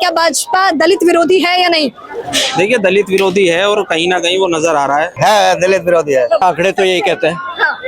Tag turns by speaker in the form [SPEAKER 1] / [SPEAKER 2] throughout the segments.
[SPEAKER 1] क्या भाजपा दलित विरोधी है या नहीं?
[SPEAKER 2] देखिए, दलित विरोधी है और कहीं ना कहीं वो नजर आ रहा है
[SPEAKER 3] दलित विरोधी है। आंकड़े तो यही कहते हैं,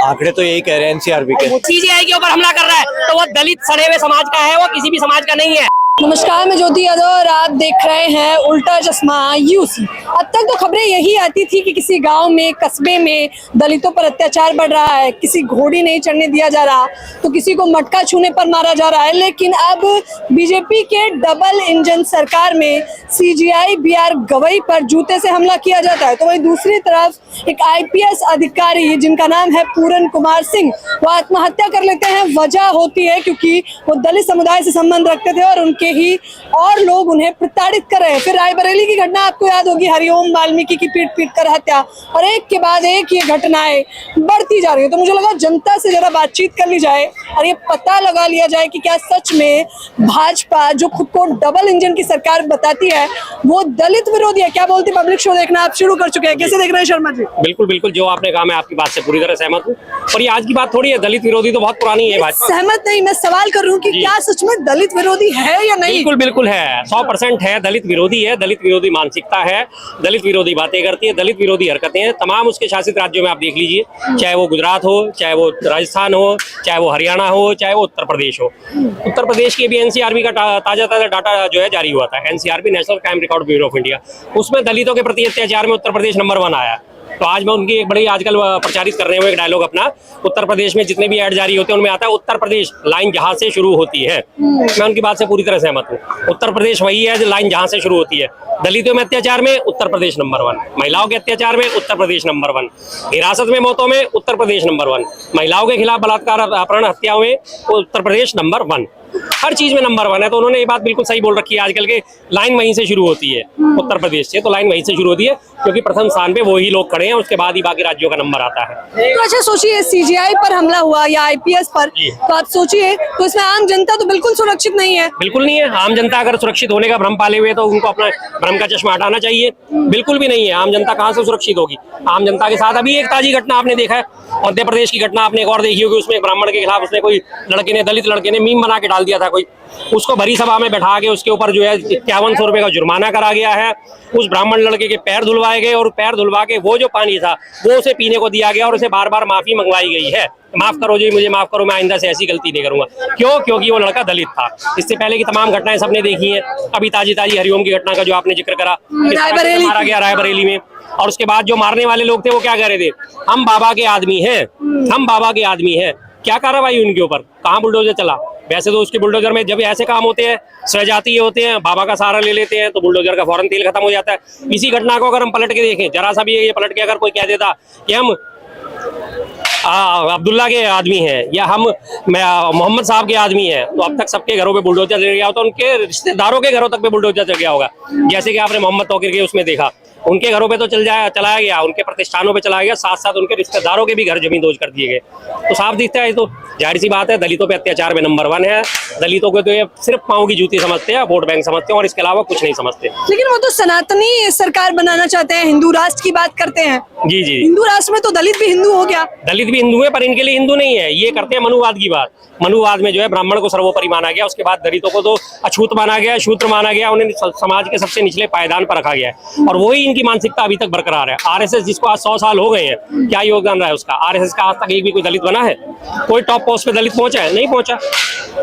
[SPEAKER 3] आंकड़े तो यही कह रहे हैं एनसीआरबी के।
[SPEAKER 4] सीजीआई के ऊपर हमला कर रहा है तो वो दलित सड़े हुए समाज का है, वो किसी भी समाज का नहीं है।
[SPEAKER 1] नमस्कार, मैं ज्योति यादव और आप देख रहे हैं उल्टा चश्मा यूसी। अब तक तो खबरें यही आती थी कि किसी गांव में, कस्बे में दलितों पर अत्याचार बढ़ रहा है, किसी घोड़ी नहीं चढ़ने दिया जा रहा तो किसी को मटका छूने पर मारा जा रहा है। लेकिन अब बीजेपी के डबल इंजन सरकार में सीजीआई बीआर गवई पर जूते से हमला किया जाता है, तो वहीं दूसरी तरफ एक आईपीएस अधिकारी जिनका नाम है पूरन कुमार सिंह, वो आत्महत्या कर लेते हैं। वजह होती है क्योंकि वो दलित समुदाय से संबंध रखते थे और उनके ही और लोग उन्हें प्रताड़ित कर रहे हैं। फिर रायबरेली की घटना आपको याद होगी, हरिओम वाल्मीकि की पीट कर हत्या, और एक के बाद एक ये घटनाएं बढ़ती जा रही है। तो मुझे लगा जनता से जरा बातचीत कर ली जाए और ये पता लगा लिया जाए कि क्या सच में भाजपा, जो खुद को डबल इंजन की सरकार बताती है, वो दलित विरोधी है। क्या बोलती पब्लिक शो देखना आप शुरू कर चुके हैं, कैसे देख रहे हैं शर्मा जी?
[SPEAKER 4] बिल्कुल बिल्कुल, जो आपने कहा मैं आपकी बात से पूरी तरह सहमत हूँ। और ये आज की बात थोड़ी है, दलित विरोधी तो बहुत पुरानी है भाजपा।
[SPEAKER 1] सहमत नहीं, मैं सवाल कर रहा हूँ कि क्या सच में दलित विरोधी है या नहीं?
[SPEAKER 4] बिल्कुल बिल्कुल है, 100% है। दलित विरोधी है, दलित विरोधी मानसिकता है, दलित विरोधी बातें करती है, दलित विरोधी हरकतें हैं। तमाम उसके शासित राज्यों में आप देख लीजिए, चाहे वो गुजरात हो, चाहे वो राजस्थान हो, चाहे वो हरियाणा हो, चाहे वो उत्तर प्रदेश हो। उत्तर प्रदेश की भी एनसीआरबी का ताजा डाटा जो है जारी हुआ था, NCRB national crime record bureau of India, उसमें दलितों के प्रति अत्याचार में उत्तर प्रदेश नंबर 1 आया। तो आज मैं उनकी एक बड़ी आजकल प्रचारित कर रहे हुए एक डायलॉग अपना, उत्तर प्रदेश में जितने भी ऐड जारी होते हैं उनमें आता है उत्तर प्रदेश लाइन जहां से शुरू होती है। मैं उनकी बात से पूरी तरह सहमत हूँ। उत्तर प्रदेश वही है जो लाइन जहां से शुरू होती है। दलितों में अत्याचार में उत्तर प्रदेश नंबर 1, महिलाओं के अत्याचार में उत्तर प्रदेश नंबर 1, हिरासत में मौतों में उत्तर प्रदेश नंबर 1, महिलाओं के खिलाफ बलात्कार, अपहरण, हत्याओं में उत्तर प्रदेश नंबर 1, हर चीज में नंबर 1 है। तो उन्होंने ये बात बिल्कुल सही बोल रखी है, आजकल के लाइन वहीं से शुरू होती है, उत्तर प्रदेश से तो लाइन वहीं से शुरू होती है, क्योंकि प्रथम स्थान पे वही लोग खड़े हैं, उसके बाद ही बाकी राज्यों का नंबर आता है।
[SPEAKER 1] तो अच्छा सोचिए, सीजीआई पर हमला हुआ या आईपीएस पर, तो आप सोचिए, तो इसमें आम जनता तो बिल्कुल सुरक्षित नहीं है।
[SPEAKER 4] बिल्कुल नहीं है। आम जनता अगर सुरक्षित होने का भ्रम पाले हुए तो उनको अपना भ्रम का चश्मा हटाना चाहिए। बिल्कुल भी नहीं है, आम जनता कहाँ से सुरक्षित होगी? आम जनता के साथ अभी एक ताजी घटना आपने देखा है, मध्य प्रदेश की घटना आपने एक और देखी होगी, उसमें ब्राह्मण के खिलाफ उसने कोई लड़के ने, दलित लड़के ने मीम बना के डाल दिया था कोई, उसको भरी सभा में बैठा के उसके ऊपर जो है 5100 रुपए का जुर्माना करा गया है। उस ब्राह्मण लड़के के पैर धुलवाए गए और पैर धुलवा के वो जो पानी था वो उसे पीने को दिया गया और उसे बार बार माफी मंगवाई गई है, माफ करो जी, मुझे माफ करो, मैं आइंदा से ऐसी गलती नहीं करूंगा। क्यों? क्योंकि वो लड़का दलित था। इससे पहले की तमाम घटनाएं सबने देखी हैं। अभी ताजी हरिओम की घटना का जो आपने जिक्र करा, मारा गया रायबरेली में, और उसके बाद जो मारने वाले लोग थे वो क्या कह रहे थे, हम बाबा के आदमी हैं, हम बाबा के आदमी हैं। क्या कार्रवाई उनके ऊपर? कहाँ बुलडोजर चला? वैसे तो उसके बुलडोजर में जब ऐसे काम होते हैं, स्वजातीय होते हैं, बाबा का सहारा ले लेते हैं, तो बुलडोजर का फौरन तेल खत्म हो जाता है। इसी घटना को अगर हम पलट के देखें, जरा सा भी ये पलट के अगर कोई कह देता कि हम अब्दुल्ला के आदमी हैं या हम मोहम्मद साहब के आदमी हैं, तो अब तक सबके घरों पे बुलडोजर चल गया होता, उनके रिश्तेदारों के घरों तक पे बुलडोजर चल गया होगा। जैसे कि आपने मोहम्मद तौकीर के उसमें देखा, उनके घरों पे तो चलाया गया, उनके प्रतिष्ठानों पे चलाया गया, साथ साथ उनके रिश्तेदारों के भी घर जमींदोज कर दिए गए। तो साफ दिखता है, तो जाहिर सी बात है दलितों पे अत्याचार में नंबर 1 है। दलितों को तो ये सिर्फ पाँव की जूती समझते हैं, वोट बैंक समझते हैं और इसके अलावा कुछ नहीं समझते।
[SPEAKER 1] लेकिन वो तो सनातनी सरकार बनाना चाहते हैं, हिंदू राष्ट्र की बात करते हैं।
[SPEAKER 4] जी जी,
[SPEAKER 1] हिंदू राष्ट्र में तो दलित भी हिंदू हो गया।
[SPEAKER 4] दलित भी हिंदू है, पर इनके लिए हिंदू नहीं है। ये करते हैं मनुवाद की बात। मनुवाद में जो है ब्राह्मण को सर्वोपरि माना गया, उसके बाद दलितों को तो अछूत माना गया, शूद्र माना गया, उन्हें समाज के सबसे निचले पायदान पर रखा गया है, और वही इनकी मानसिकता अभी तक बरकरार है। आरएसएस जिसको आज 100 साल हो गए हैं, क्या योगदान रहा है उसका? आरएसएस का आज तक एक भी कोई दलित बना है? कोई टॉप पोस्ट पे दलित पहुंचा है? नहीं पहुंचा।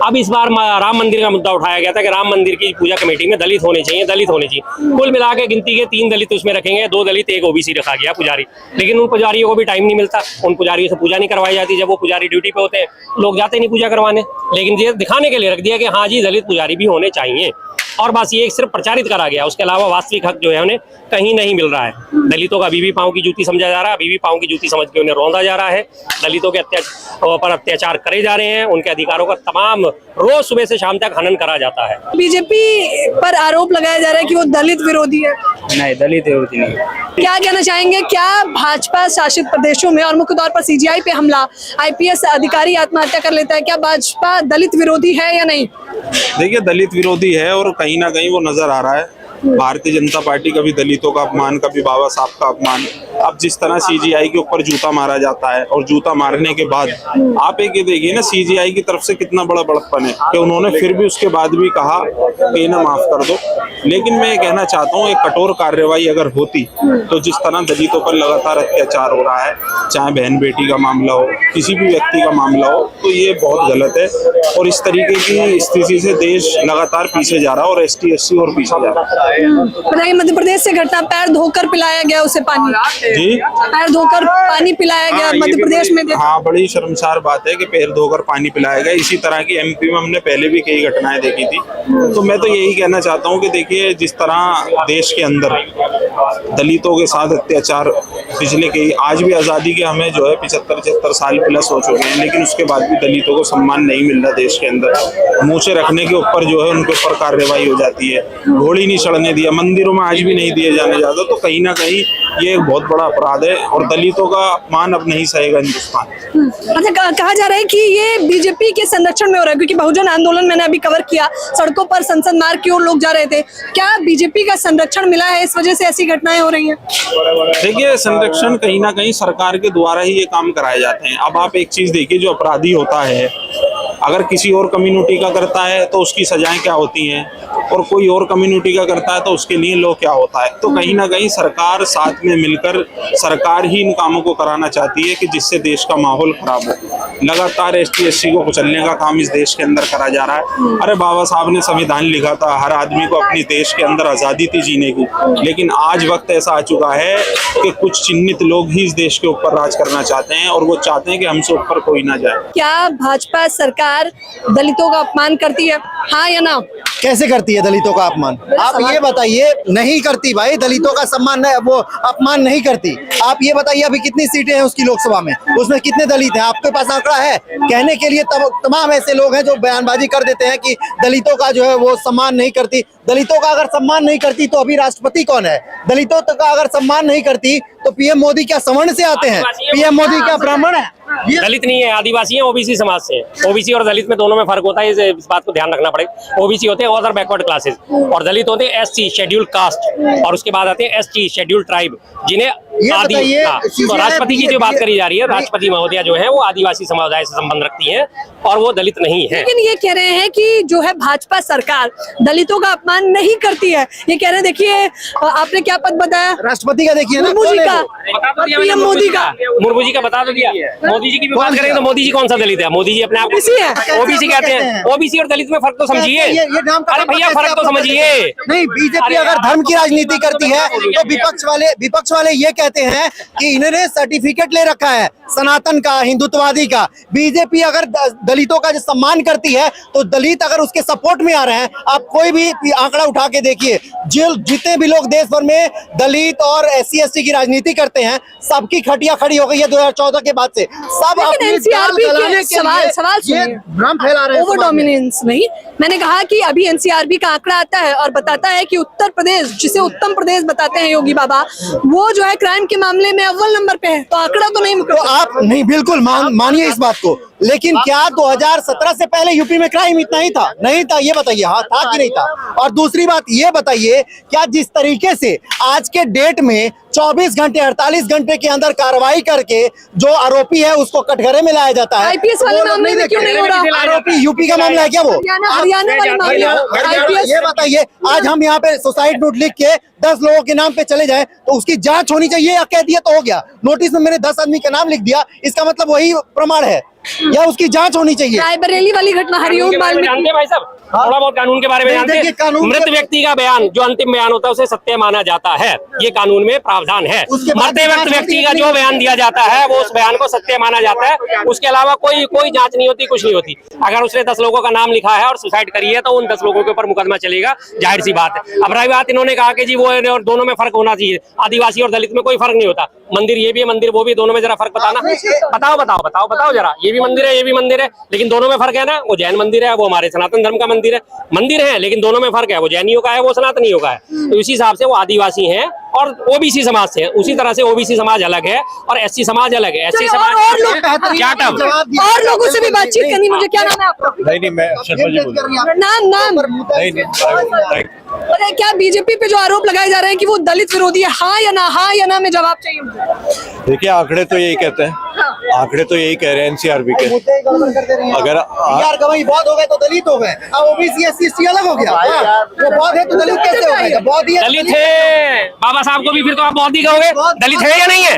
[SPEAKER 4] अब इस बार राम मंदिर का मुद्दा उठाया गया था कि राम मंदिर की पूजा कमेटी में दलित होने चाहिए, दलित होने चाहिए। कुल मिला के गिनती के 3 दलित उसमें रखेंगे, 2 दलित, 1 ओबीसी रखा गया पुजारी। लेकिन उन पुजारियों को भी टाइम नहीं मिलता, उन पुजारियों से पूजा नहीं करवाई जाती। जब वो पुजारी ड्यूटी पे होते हैं, लोग जाते नहीं पूजा करवाने, लेकिन ये दिखाने के लिए रख दिया कि हाँ जी दलित पुजारी भी होने चाहिए, और बस ये सिर्फ प्रचारित करा गया। उसके अलावा वास्तविक हक जो है उन्हें कहीं नहीं मिल रहा है। दलितों का अभी भी पाँव की जूती समझा जा रहा है, अभी भी पाँव की जूती समझ के उन्हें रौंदा जा रहा है। दलितों के पर अत्याचार करे जा रहे हैं, उनके अधिकारों का तमाम रोज सुबह से शाम तक हनन करा जाता है।
[SPEAKER 1] बीजेपी पर आरोप लगाया जा रहा है कि वो दलित विरोधी है।
[SPEAKER 3] नहीं, दलित विरोधी नहीं।
[SPEAKER 1] क्या कहना चाहेंगे, क्या भाजपा शासित प्रदेशों में और मुख्य तौर पर सीजीआई पे हमला, आईपीएस अधिकारी आत्महत्या कर लेता है, क्या भाजपा दलित विरोधी है या नहीं?
[SPEAKER 2] देखिए, दलित विरोधी है और कहीं ना कहीं वो नजर आ रहा है। भारतीय जनता पार्टी कभी दलितों का अपमान, कभी बाबा साहब का अपमान। अब जिस तरह सीजीआई के ऊपर जूता मारा जाता है और जूता मारने के बाद आप एक ये देखिए ना, सीजीआई की तरफ से कितना बड़ा बड़प्पन है कि उन्होंने फिर भी उसके बाद भी कहा कि इन्हें माफ कर दो। लेकिन मैं ये कहना चाहता हूँ, एक कठोर कार्यवाही अगर होती तो जिस तरह दलितों पर लगातार अत्याचार हो रहा है, चाहे बहन बेटी का मामला हो, किसी भी व्यक्ति का मामला हो, तो ये बहुत गलत है। और इस तरीके की स्थिति से देश लगातार पीछे जा रहा है और ST SC और पीछे जा रहा है।
[SPEAKER 1] बताइए, मध्य प्रदेश से घटना, पैर धोकर पिलाया गया उसे पानी,
[SPEAKER 2] जी,
[SPEAKER 1] पैर धोकर पानी पिलाया गया
[SPEAKER 2] हाँ,
[SPEAKER 1] मध्य प्रदेश में।
[SPEAKER 2] हाँ, बड़ी शर्मसार बात है कि पैर धोकर पानी पिलाया गया। इसी तरह की MP में हमने पहले भी कई घटनाएं देखी थी। तो मैं तो यही कहना चाहता हूँ कि देखिए, जिस तरह देश के अंदर दलितों के साथ अत्याचार पिछले कई, आज भी आज़ादी के हमें जो है 75-76 साल प्लस हो चुके हैं, लेकिन उसके बाद भी दलितों को सम्मान नहीं मिल रहा देश के अंदर। मूछे रखने के ऊपर जो है उनके ऊपर कार्रवाई हो जाती है, घोड़ी नहीं चढ़ने दिया, मंदिरों में आज भी नहीं दिए जाने जाता। तो कहीं ना कहीं ये एक बहुत बड़ा अपराध है और दलितों का अपमान अब नहीं सहेगा हिंदुस्तान।
[SPEAKER 1] अच्छा, कहा जा रहा है कि ये बीजेपी के संरक्षण में हो रहा है, क्योंकि बहुजन आंदोलन मैंने अभी कवर किया, सड़कों पर संसद मार्ग की ओर लोग जा रहे थे। क्या बीजेपी का संरक्षण मिला है, इस वजह से ऐसी घटनाएं हो रही हैं?
[SPEAKER 2] देखिए, संरक्षण कहीं ना कहीं सरकार के द्वारा ही ये काम कराए जाते हैं। अब आप एक चीज देखिए, जो अपराधी होता है अगर किसी और कम्युनिटी का करता है तो उसकी सजाएं क्या होती हैं, और कोई और कम्युनिटी का करता है तो उसके लिए लो क्या होता है। तो कहीं ना कहीं सरकार साथ में मिलकर, सरकार ही इन कामों को कराना चाहती है कि जिससे देश का माहौल खराब हो। लगातार ST SC को कुचलने का काम इस देश के अंदर करा जा रहा है। अरे बाबा साहब ने संविधान लिखा था, हर आदमी को अपनी देश के अंदर आज़ादी थी जीने की, लेकिन आज वक्त ऐसा आ चुका है कि कुछ चिन्हित लोग ही इस देश के ऊपर राज करना चाहते हैं और वो चाहते हैं कि हमसे ऊपर कोई ना जाए।
[SPEAKER 1] क्या भाजपा सरकार दलितों का अपमान करती है, हाँ या ना?
[SPEAKER 5] कैसे करती है दलितों का अपमान? आप ये बताइए। नहीं करती भाई, दलितों का सम्मान वो अपमान नहीं करती। आप ये बताइए, अभी कितनी सीटें हैं उसकी लोकसभा में, उसमें कितने दलित हैं? आपके पास आंकड़ा है? कहने के लिए तमाम ऐसे लोग हैं जो बयानबाजी कर देते हैं कि दलितों का जो है वो सम्मान नहीं करती। दलितों का अगर सम्मान नहीं करती तो अभी राष्ट्रपति कौन है? दलितों का अगर सम्मान नहीं करती तो PM मोदी क्या सवर्ण से आते हैं? PM मोदी क्या ब्राह्मण है?
[SPEAKER 4] दलित नहीं है, आदिवासी है, OBC समाज से। OBC और दलित में दोनों में फर्क होता है, इस बात को ध्यान रखना पड़ेगा। OBC होते हैं अदर बैकवर्ड क्लासेस और दलित होते हैं SC शेड्यूल कास्ट, और उसके बाद आते हैं ST शेड्यूल ट्राइब, जिन्हें तो राष्ट्रपति की जो बात करी जा रही है, राष्ट्रपति महोदया जो है वो आदिवासी समुदाय से संबंध रखती हैं और वो दलित नहीं है।
[SPEAKER 1] लेकिन ये कह रहे हैं कि जो है भाजपा सरकार दलितों का अपमान नहीं करती है। ये कह रहे हैं, देखिए आपने क्या पद बताया?
[SPEAKER 5] राष्ट्रपति का देखिए ना,
[SPEAKER 1] मुर्मू जी का,
[SPEAKER 4] PM मोदी का, मुर्मू जी का बता दिया। मोदी जी की भी बात करेंगे तो मोदी जी कौन सा दलित है? मोदी जी अपने आप OBC कहते हैं। OBC और दलित में फर्क तो समझिए। अरे भैया, फर्क तो समझिए।
[SPEAKER 5] नहीं, बीजेपी अगर धर्म की राजनीति करती है तो विपक्ष वाले ये कहते हैं कि इन्होंने सर्टिफिकेट ले रखा है सनातन का, हिंदुत्ववादी का। बीजेपी अगर दलितों का जो सम्मान करती है तो दलित अगर उसके सपोर्ट में आ रहे हैं, आप कोई भी आंकड़ा उठा के देखिए, जितने भी लोग देश भर में दलित और SC ST की राजनीति करते हैं, सबकी खटिया खड़ी हो गई है 2014 के बाद से। सब
[SPEAKER 1] NCRB के सवाल
[SPEAKER 5] भ्रम फैला रहे हैं।
[SPEAKER 1] ओवर डोमिनेंस नहीं, मैंने कहा कि अभी NCRB का आंकड़ा आता है और बताता है कि उत्तर प्रदेश, जिसे उत्तम प्रदेश बताते हैं योगी बाबा, वो जो है क्राइम के मामले में अव्वल नंबर पे है। तो आंकड़ा तो नहीं मुकर।
[SPEAKER 5] आप नहीं, बिल्कुल मानिए इस बात को, लेकिन क्या 2017 से पहले यूपी में क्राइम इतना ही था? नहीं था, ये बताइए। हाँ था कि नहीं था? और दूसरी बात ये बताइए, क्या जिस तरीके से आज के डेट में 24 घंटे 48 घंटे के अंदर कार्रवाई करके जो आरोपी है उसको कटघरे में लाया जाता है,
[SPEAKER 1] IPS वाले मामले में क्यों नहीं हो रहा?
[SPEAKER 5] आरोपी यूपी का मामला है क्या? वो
[SPEAKER 1] हरियाणा वाले मामले।
[SPEAKER 5] ये बताइए, आज हम यहाँ पे सुसाइड नोट लिख के 10 लोगों के नाम पे चले जाए तो उसकी जांच होनी चाहिए, या कह दिया तो हो गया? नोटिस में मैंने 10 आदमी का नाम लिख दिया, इसका मतलब वही प्रमाण है, या उसकी जांच होनी चाहिए?
[SPEAKER 1] रायबरेली वाली घटना, हरिओम
[SPEAKER 4] जानते भाई साहब, थोड़ा बहुत कानून के बारे में जानते हैं। मृत व्यक्ति का बयान जो अंतिम बयान होता है उसे सत्य माना जाता है, ये कानून में प्रावधान है। मरते व्यक्ति का जो बयान दिया जाता है वो उस बयान को सत्य माना जाता है, उसके अलावा कोई जांच नहीं होती, कुछ नहीं होती। अगर उसने 10 लोगों का नाम लिखा है और सुसाइड करी है तो उन 10 लोगों के ऊपर मुकदमा चलेगा, जाहिर सी बात है। अब रही बात, इन्होंने कहा कि जी वो दोनों में फर्क होना चाहिए, आदिवासी और दलित में कोई फर्क नहीं होता। मंदिर ये भी है, मंदिर वो भी, दोनों में जरा फर्क बताना। बताओ जरा। ये भी मंदिर है, ये भी मंदिर है, लेकिन दोनों में फर्क है ना। वो जैन मंदिर है, वो हमारे सनातन धर्म का मंदिर है, लेकिन दोनों में फर्क है। वो जैनियों का है, वो सनातनियों का है। तो इसी हिसाब से वो आदिवासी हैं और OBC समाज से है, उसी तरह से OBC समाज अलग है और SC समाज अलग है। SC समाज
[SPEAKER 1] और लोगों से भी बातचीत करनी। मुझे क्या नाम है आपका?
[SPEAKER 3] नहीं, मैं शर्मा जी बोल रहा हूं।
[SPEAKER 1] नाम और क्या बीजेपी पे जो आरोप लगाए जा रहे हैं कि वो दलित विरोधी है, हाँ या ना में जवाब चाहिए मुझे।
[SPEAKER 3] देखिए आंकड़े तो यही कहते हैं, आंकड़े तो यही कह रहे हैं एनसीआरबी के।
[SPEAKER 5] मुद्दे गड़बड़ करते रहे हैं।
[SPEAKER 3] अगर
[SPEAKER 5] यार गवाही बहुत हो गए तो दलित हो गए, अब ओबीसी एससी एसटी अलग हो गया। वो बहुत है तो दलित कैसे हो गए? बहुत ही
[SPEAKER 4] दलित है बाबा साहब को भी फिर तो आप बहुत ही कहोगे, दलित है या नहीं है?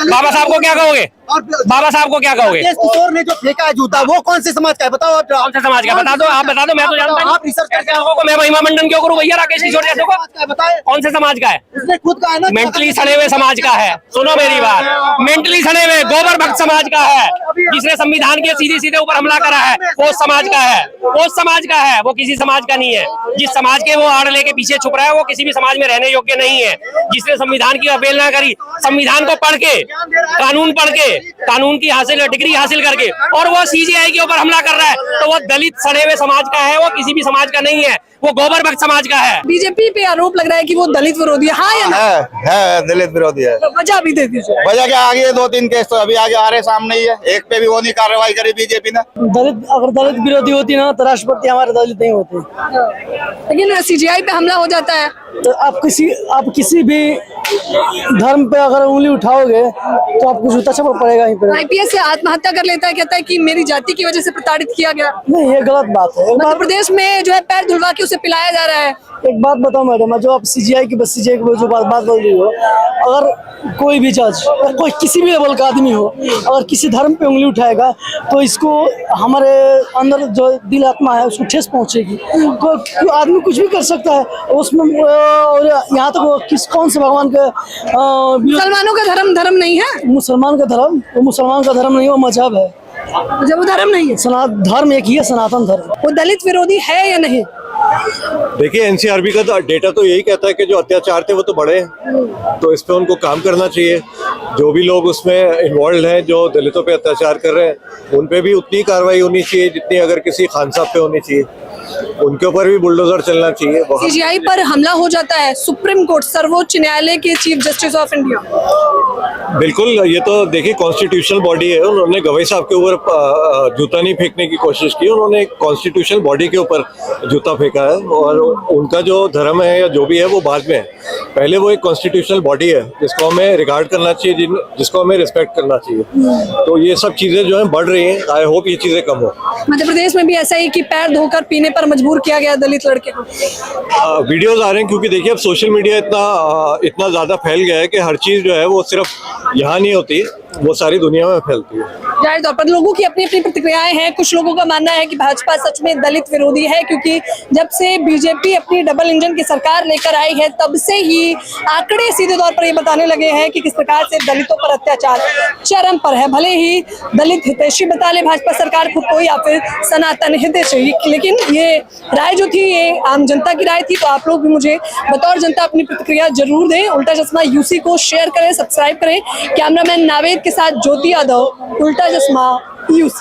[SPEAKER 4] बाबा साहब को क्या कहोगे? बाबा साहब को क्या कहोगे?
[SPEAKER 5] किशोर ने जो फेंका है जूता वो कौन से समाज का है बताओ आप।
[SPEAKER 4] कौन से समाज का बता दो, आप बता दो, मैं तो जानता नहीं।
[SPEAKER 5] आप रिसर्च करके
[SPEAKER 4] लोगों को मैं महिमा मंडन क्यों करूं भैया? राकेश किशोर जैसे को
[SPEAKER 5] बताए
[SPEAKER 4] कौन से समाज का है?
[SPEAKER 5] उसने खुद कहा है ना
[SPEAKER 4] मेंटली सड़े हुए समाज का है। सुनो मेरी बात, मेंटली सड़े हुए गोबर भक्त समाज का है, जिसने संविधान के सीधे सीधे ऊपर हमला करा है, वो समाज का है, वो समाज का है, वो किसी समाज का नहीं है। जिस समाज के वो आड़ लेके पीछे छुप रहा है वो किसी भी समाज में रहने योग्य नहीं है। जिसने संविधान की अवहेलना करी, संविधान को पढ़ के, कानून पढ़ के, कानून की डिग्री हासिल करके, और वो सीजीआई के ऊपर हमला कर रहा है, तो वो दलित सड़े हुए समाज का है, वो किसी भी समाज का नहीं है, वो गोबर भक्त समाज का है।
[SPEAKER 1] बीजेपी पे आरोप लग रहा है कि वो दलित विरोधी है, हाँ या ना?
[SPEAKER 6] है दलित विरोधी है।
[SPEAKER 1] तो वजह भी दे दीजिए।
[SPEAKER 6] वजह क्या, आगे 2-3 केस तो अभी आगे आ रहे सामने ही है, एक पे भी वो नहीं कार्रवाई करी बीजेपी ने।
[SPEAKER 7] दलित अगर दलित विरोधी होती ना तो राष्ट्रपति हमारे दलित नहीं होते।
[SPEAKER 1] लेकिन सीजीआई पे हमला हो जाता है।
[SPEAKER 7] तो आप किसी भी धर्म पे अगर उंगली उठाओगे तो आपको जूता चप्पल पड़ेगा ही पड़ेगा।
[SPEAKER 1] आईपीएस से आत्महत्या कर लेता है, कहता है कि मेरी जाति की वजह से प्रताड़ित किया गया।
[SPEAKER 7] नहीं, ये गलत बात है।
[SPEAKER 1] मध्य प्रदेश में जो है पैर धुलवा के उसे पिलाया जा रहा है।
[SPEAKER 7] एक बात बताओ मैडम, जो आप सीजीआई की जो बात बोल रही हो, अगर कोई भी जज कोई किसी भी लेवल का आदमी हो अगर किसी धर्म पे उंगली उठाएगा तो इसको हमारे अंदर जो दिल आत्मा है उसको ठेस पहुंचेगी। तो आदमी कुछ भी कर सकता है उसमें, और यहाँ तक वो कौन से भगवान के
[SPEAKER 1] मुसलमानों का धर्म नहीं है।
[SPEAKER 7] मुसलमान का धर्म, वो मुसलमान का धर्म नहीं, वो मजहब है।
[SPEAKER 1] जब वो धर्म नहीं है,
[SPEAKER 7] धर्म एक ही है, सनातन धर्म।
[SPEAKER 1] वो दलित विरोधी है या नहीं?
[SPEAKER 3] देखिए एनसीआरबी का डेटा तो यही कहता है कि जो अत्याचार थे वो तो बढ़े हैं, तो इस पे उनको काम करना चाहिए। जो भी लोग उसमें इन्वॉल्व हैं जो दलितों पे अत्याचार कर रहे हैं उन पे भी उतनी कार्रवाई होनी चाहिए जितनी अगर किसी खान साहब पे होनी चाहिए, उनके ऊपर भी बुलडोजर चलना चाहिए।
[SPEAKER 1] सीजीआई पर हमला हो जाता है, सुप्रीम कोर्ट सर्वोच्च न्यायालय के चीफ जस्टिस ऑफ इंडिया।
[SPEAKER 3] बिल्कुल, ये तो देखिए कॉन्स्टिट्यूशनल बॉडी है, उन्होंने गवाही साहब के ऊपर जूता नहीं फेंकने की कोशिश की, उन्होंने कॉन्स्टिट्यूशनल बॉडी के ऊपर जूता फेंका है। और उनका जो धर्म है या जो भी है वो बाद में है, पहले वो एक कॉन्स्टिट्यूशनल बॉडी है जिसको हमें रिगार्ड करना चाहिए, जिसको हमें रिस्पेक्ट करना चाहिए। तो ये सब चीजें जो है बढ़ रही हैं, आई होप ये चीजें कम हो।
[SPEAKER 1] मध्य प्रदेश में भी ऐसा ही कि पैर धोकर पीने पर मजबूर किया गया दलित लड़के को।
[SPEAKER 3] वीडियोस आ रहे हैं क्योंकि देखिए अब सोशल मीडिया इतना ज्यादा फैल गया है कि हर चीज जो है वो सिर्फ यहाँ नहीं होती, वो सारी दुनिया में फैलती है।
[SPEAKER 1] जाहिर तौर पर लोगों की अपनी अपनी प्रतिक्रियाएं हैं। कुछ लोगों का मानना है कि भाजपा सच में दलित विरोधी है, क्योंकि जब से बीजेपी अपनी डबल इंजन की सरकार लेकर आई है तब से ही आंकड़े सीधे तौर पर ये बताने लगे हैं कि किस प्रकार से दलितों पर अत्याचार चरम पर है। भले ही दलित हितैषी बता ले भाजपा सरकार खुद को या फिर सनातन हितैषी, लेकिन ये राय जो थी ये आम जनता की राय थी। तो आप लोग भी मुझे बतौर जनता अपनी प्रतिक्रिया जरूर दें। उल्टा चश्मा यूसी को शेयर करें, सब्सक्राइब करें। कैमरामैन नावेद के साथ ज्योति यादव, उल्टा चश्मा यूसी।